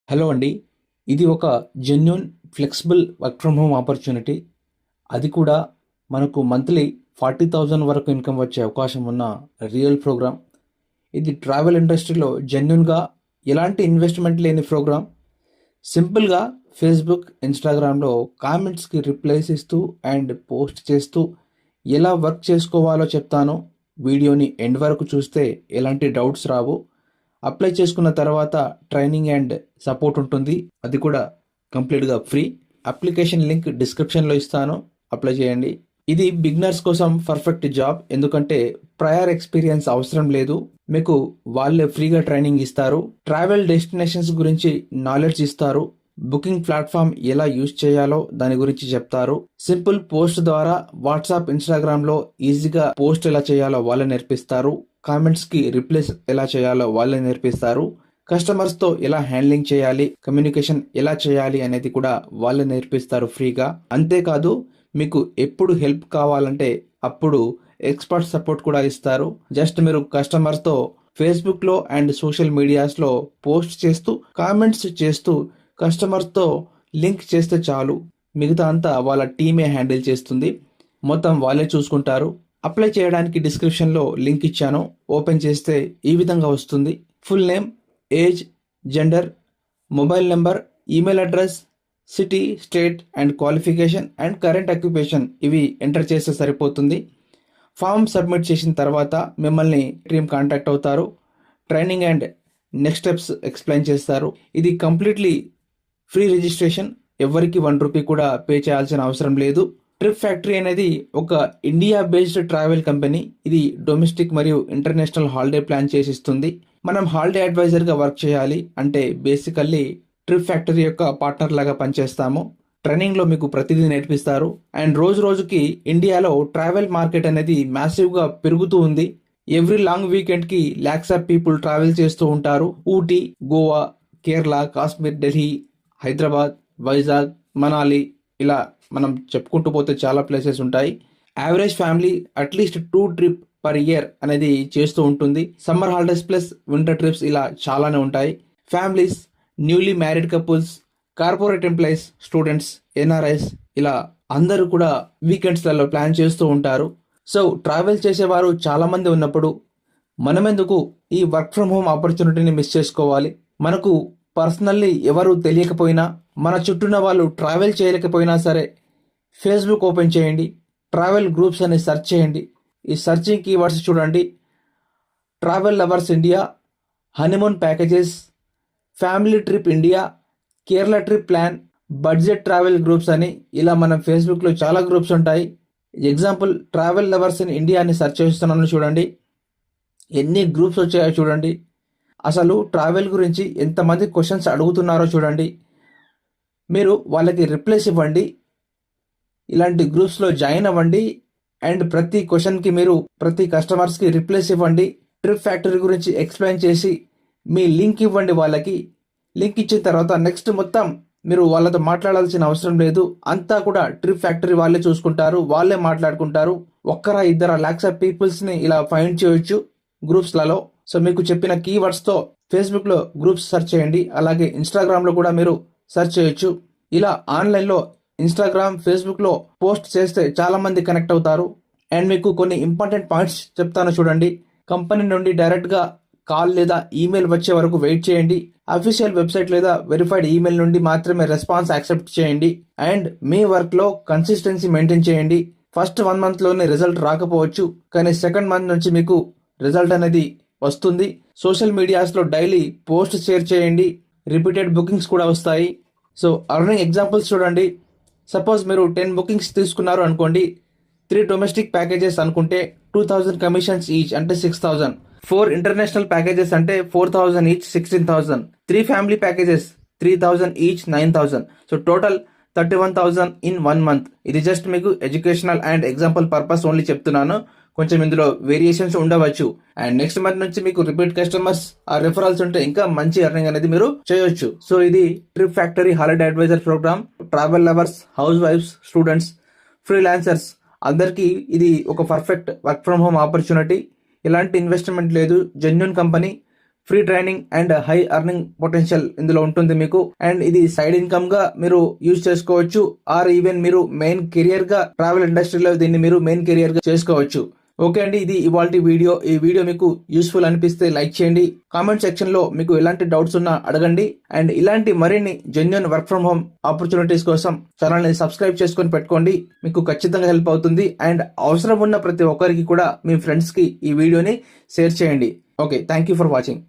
Hello అండి. ఇది ఒక genuine flexible work from home opportunity. అది కూడా మనకు మంత్లీ 40,000 వరకు ఇన్కమ్ వచ్చే అవకాశం ఉన్న రియల్ ప్రోగ్రామ్. ఇది ట్రావెల్ ఇండస్ట్రీలో జెన్యూన్‌గా ఎలాంటి ఇన్వెస్ట్‌మెంట్ లేని ప్రోగ్రామ్. సింపుల్‌గా ఫేస్‌బుక్, ఇన్‌స్టాగ్రామ్‌లో కామెంట్స్‌కి రిప్లైస్ ఇస్తూ అండ్ పోస్ట్ చేస్తూ ఎలా వర్క్ చేసుకోవాలో చెప్తాను. వీడియోని ఎండ్ వరకు చూస్తే ఎలాంటి డౌట్స్ రావు. అప్లై చేసుకున్న తర్వాత ట్రైనింగ్ అండ్ సపోర్ట్ ఉంటుంది. అది కూడా కంప్లీట్‌గా ఫ్రీ. అప్లికేషన్ లింక్ డిస్క్రిప్షన్‌లో ఇస్తాను. అప్లై చేయండి. ఇది బిగినర్స్ కోసం పర్ఫెక్ట్ జాబ్. ఎందుకంటే ప్రయర్ ఎక్స్‌పీరియన్స్ అవసరం లేదు. మీకు వాళ్ళే ఫ్రీగా ట్రైనింగ్ ఇస్తారు. ట్రావెల్ డెస్టినేషన్స్ గురించి నాలెడ్జ్ ఇస్తారు. బుకింగ్ ప్లాట్‌ఫామ్ ఎలా యూజ్ చేయాలో దాని గురించి చెప్తారు. సింపుల్ పోస్ట్ ద్వారా వాట్సాప్, ఇన్‌స్టాగ్రామ్‌లో ఈజీగా పోస్ట్ ఎలా చేయాలో వాళ్ళే నేర్పిస్తారు. కామెంట్స్‌కి రిప్లైస్ ఎలా చేయాలో వాళ్ళే నేర్పిస్తారు. కస్టమర్స్‌తో ఎలా హ్యాండ్లింగ్ చేయాలి, కమ్యూనికేషన్ ఎలా చేయాలి అనేది కూడా వాళ్ళే నేర్పిస్తారు ఫ్రీగా. అంతేకాదు మీకు ఎప్పుడు హెల్ప్ కావాలంటే అప్పుడు ఎక్స్‌పర్ట్ సపోర్ట్ కూడా ఇస్తారు. జస్ట్ మీరు కస్టమర్స్‌తో ఫేస్‌బుక్‌లో అండ్ సోషల్ మీడియాస్‌లో పోస్ట్ చేస్తూ, కామెంట్స్ చేస్తూ కస్టమర్స్‌తో లింక్ చేస్తే చాలు. మిగతా అంతా వాళ్ళ టీమే హ్యాండిల్ చేస్తుంది. మొత్తం వాళ్ళే చూసుకుంటారు. అప్లై చేయడానికి డిస్క్రిప్షన్‌లో లింక్ ఇచ్చాను. ఓపెన్ చేస్తే ఈ విధంగా వస్తుంది. Full name, age, gender, mobile number, email address, city, state and qualification and current occupation ఇవి ఎంటర్ చేస్తే సరిపోతుంది. ఫామ్ సబ్మిట్ చేసిన తర్వాత మిమ్మల్ని టీమ్ కాంటాక్ట్ అవుతారు. Training and next steps explain చేస్తారు. ఇది కంప్లీట్లీ ఫ్రీ రిజిస్ట్రేషన్. ఎవరికి ₹1 కూడా పే చేయాల్సిన అవసరం లేదు. ట్రిప్ ఫ్యాక్టరీ అనేది ఒక ఇండియా బేస్డ్ ట్రావెల్ కంపెనీ. ఇది డొమెస్టిక్ మరియు ఇంటర్నేషనల్ హాలిడే ప్లాన్ చేసి ఇస్తుంది. మనం హాలిడే అడ్వైజర్గా వర్క్ చేయాలి. అంటే బేసికల్లీ ట్రిప్ ఫ్యాక్టరీ యొక్క పార్ట్నర్ లాగా పనిచేస్తాము. ట్రైనింగ్లో మీకు ప్రతిదీ నేర్పిస్తారు. అండ్ రోజు రోజుకి ఇండియాలో ట్రావెల్ మార్కెట్ అనేది మ్యాసివ్గా పెరుగుతూ ఉంది. ఎవ్రీ లాంగ్ వీకెండ్కి ల్యాక్స్ ఆఫ్ పీపుల్ ట్రావెల్ చేస్తూ ఉంటారు. ఊటీ, గోవా, కేరళ, కాశ్మీర్, ఢిల్లీ, హైదరాబాద్, వైజాగ్, మనాలి ఇలా మనం చెప్పుకుంటూ పోతే చాలా ప్లేసెస్ ఉంటాయి. Average family at least 2 trip per year అనేది చేస్తూ ఉంటుంది. Summer holidays plus winter trips ఇలా చాలానే ఉంటాయి. Families, newly married couples, corporate employees, students, NRIs ఇలా అందరూ కూడా వీకెండ్స్లలో ప్లాన్ చేస్తూ ఉంటారు. సో ట్రావెల్ చేసేవారు చాలామంది ఉన్నప్పుడు మనమెందుకు ఈ వర్క్ ఫ్రమ్ హోమ్ ఆపర్చునిటీని మిస్ చేసుకోవాలి? మనకు పర్సనల్లీ ఎవరు తెలియకపోయినా, మన చుట్టూన్న వాళ్ళు ట్రావెల్ చేయలేకపోయినా సరే ఫేస్బుక్ ఓపెన్ చేయండి. ట్రావెల్ గ్రూప్స్ అని సెర్చ్ చేయండి. ఈ సెర్చింగ్ కీవర్డ్స్ చూడండి. Travel lovers India, honeymoon packages, family trip India, Kerala trip plan, budget travel groups అని ఇలా మనం ఫేస్బుక్లో చాలా గ్రూప్స్ ఉంటాయి. Example travel lovers in India అని సెర్చ్ చేస్తున్నాను చూడండి. ఎన్ని గ్రూప్స్ వచ్చాయో చూడండి. అసలు ట్రావెల్ గురించి ఎంతమంది క్వశ్చన్స్ అడుగుతున్నారో చూడండి. మీరు వాళ్ళకి రిప్లైస్ ఇవ్వండి. ఇలాంటి గ్రూప్స్లో జాయిన్ అవ్వండి. అండ్ ప్రతి క్వశ్చన్కి మీరు ప్రతి కస్టమర్స్కి రిప్లైస్ ఇవ్వండి. ట్రిప్ ఫ్యాక్టరీ గురించి ఎక్స్ప్లెయిన్ చేసి మీ లింక్ ఇవ్వండి వాళ్ళకి. లింక్ ఇచ్చిన తర్వాత నెక్స్ట్ మొత్తం మీరు వాళ్ళతో మాట్లాడాల్సిన అవసరం లేదు. అంతా కూడా ట్రిప్ ఫ్యాక్టరీ వాళ్ళే చూసుకుంటారు, వాళ్ళే మాట్లాడుకుంటారు. ఒక్కరా ఇద్దరా ల్యాక్స్ ఆఫ్ పీపుల్స్ని ఇలా ఫైండ్ చేయొచ్చు గ్రూప్స్లలో. సో మీకు చెప్పిన కీవర్డ్స్తో ఫేస్బుక్లో గ్రూప్స్ సెర్చ్ చేయండి. అలాగే ఇన్స్టాగ్రామ్లో కూడా మీరు సెర్చ్ చేయొచ్చు. ఇలా ఆన్లైన్లో ఇన్స్టాగ్రామ్, ఫేస్బుక్లో పోస్ట్ చేస్తే చాలామంది కనెక్ట్ అవుతారు. అండ్ మీకు కొన్ని ఇంపార్టెంట్ పాయింట్స్ చెప్తాను చూడండి. కంపెనీ నుండి డైరెక్ట్గా కాల్ లేదా ఈమెయిల్ వచ్చే వరకు వెయిట్ చేయండి. అఫీషియల్ వెబ్సైట్ లేదా వెరిఫైడ్ ఈమెయిల్ నుండి మాత్రమే రెస్పాన్స్ యాక్సెప్ట్ చేయండి. అండ్ మీ వర్క్లో కన్సిస్టెన్సీ మెయింటైన్ చేయండి. ఫస్ట్ 1 మంత్లోనే రిజల్ట్ రాకపోవచ్చు, కానీ సెకండ్ మంత్ నుంచి మీకు రిజల్ట్ అనేది వస్తుంది. సోషల్ మీడియాస్లో డైలీ పోస్ట్ షేర్ చేయండి. రిపీటెడ్ బుకింగ్స్ కూడా వస్తాయి. సో అర్నింగ్ ఎగ్జాంపుల్స్ చూడండి. సపోజ్ మీరు 10 బుకింగ్స్ తీసుకున్నారు అనుకోండి. 3 డొమెస్టిక్ ప్యాకేజెస్ అనుకుంటే 2000 కమిషన్స్ ఈచ్ అంటే 6000. 4 ఇంటర్నేషనల్ ప్యాకేజెస్ అంటే 4000 each 16,000. 3 family packages 3000 each 9000. So total 31,000 in 1 month. ఇది జస్ట్ మీకు educational and example purpose only చెప్తున్నాను. కొంచెం ఇందులో వేరియేషన్స్ ఉండవచ్చు. అండ్ నెక్స్ట్ మంత్ నుంచి మీకు రిపీట్ కస్టమర్స్ ఆ రిఫరల్స్ ఉంటే ఇంకా మంచి ఎర్నింగ్ అనేది మీరు చేయొచ్చు. సో ఇది trip factory holiday advisor program. Travel lovers, హౌస్ వైఫ్స్, స్టూడెంట్స్, ఫ్రీలాన్సర్స్ అందరికీ ఇది ఒక perfect work from home opportunity. ఎలాంటి ఇన్వెస్ట్మెంట్ లేదు. Genuine company, free training and high earning potential ఇందులో ఉంటుంది మీకు. అండ్ ఇది సైడ్ ఇన్కమ్ గా మీరు యూజ్ చేసుకోవచ్చు, ఆర్ ఈవెన్ మీరు మెయిన్ కెరియర్ గా ట్రావెల్ ఇండస్ట్రీలో దీన్ని మీరు మెయిన్ కెరియర్ గా చేసుకోవచ్చు. ఓకే అండి, ఇది ఇవాల్టి వీడియో. ఈ వీడియో మీకు యూస్ఫుల్ అనిపిస్తే లైక్ చేయండి. కామెంట్ సెక్షన్ లో మీకు ఎలాంటి డౌట్స్ ఉన్నా అడగండి. అండ్ ఇలాంటి మరిన్ని genuine work from home opportunities కోసం ఛానల్ ని సబ్స్క్రైబ్ చేసుకొని పెట్టుకోండి, మీకు ఖచ్చితంగా హెల్ప్ అవుతుంది. అండ్ అవసరం ఉన్న ప్రతి ఒక్కరికి కూడా మీ ఫ్రెండ్స్ కి ఈ వీడియోని షేర్ చేయండి. Okay, thank you for watching.